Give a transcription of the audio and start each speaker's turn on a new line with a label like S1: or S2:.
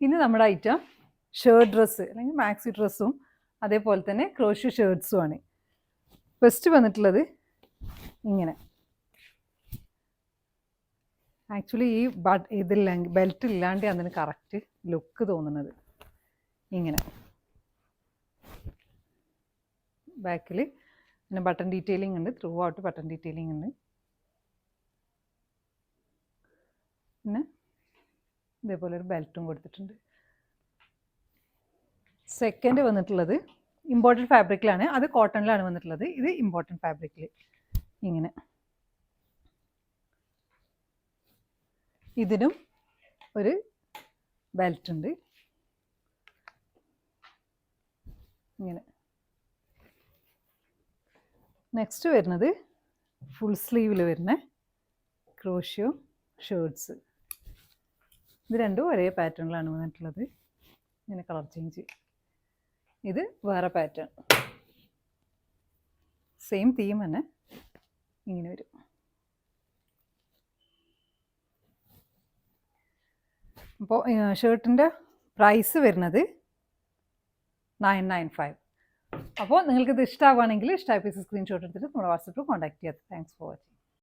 S1: ഇനി നമ്മുടെ item shirt dress അല്ലെങ്കിൽ മാക്സി ഡ്രസ്സും അതേപോലെ തന്നെ ക്രോഷ്യോ ഷർട്ട്സുമാണ്. ഫസ്റ്റ് വന്നിട്ടുള്ളത് ഇങ്ങനെ. ആക്ച്വലി ഈ ബെൽറ്റ് ഇല്ലാണ്ട് അതിന് കറക്റ്റ് ലുക്ക് തോന്നുന്നത്. ഇങ്ങനെ ബാക്കിൽ പിന്നെ ബട്ടൺ ഡീറ്റെയിലിംഗ് ഉണ്ട്, ത്രൂ ഔട്ട് ബട്ടൺ ഡീറ്റെയിലിംഗ് ഉണ്ട്. പിന്നെ ഇതേപോലെ ഒരു ബെൽറ്റും കൊടുത്തിട്ടുണ്ട്. സെക്കൻഡ് വന്നിട്ടുള്ളത് ഇമ്പോർട്ടൻറ്റ് ഫാബ്രിക്കിലാണ്, അത് കോട്ടണിലാണ് വന്നിട്ടുള്ളത്. ഇത് ഇമ്പോർട്ടൻറ്റ് ഫാബ്രിക്കിൽ ഇങ്ങനെ. ഇതിനും ഒരു ബെൽറ്റ് ഉണ്ട് ഇങ്ങനെ. നെക്സ്റ്റ് വരുന്നത് ഫുൾ സ്ലീവിൽ വരുന്ന ക്രോഷ്യോ ഷർട്ട്സ്. ഇത് രണ്ടും ഒരേ പാറ്റേണിലാണ് വന്നിട്ടുള്ളത്. ഇങ്ങനെ കളർ ചേഞ്ച്. ഇത് വേറെ പാറ്റേൺ, സെയിം തീം തന്നെ ഇങ്ങനെ വരും. അപ്പോൾ ഷർട്ടിൻ്റെ പ്രൈസ് വരുന്നത് 995. അപ്പോൾ നിങ്ങൾക്കിത് ഇഷ്ടമാവുകയാണെങ്കിൽ ഇഷ്ടമായ പീസ് സ്ക്രീൻഷോട്ട് എടുത്തിട്ട് നമ്മുടെ വാട്സപ്പിൽ കോൺടാക്ട് ചെയ്യാം. Thanks for watching.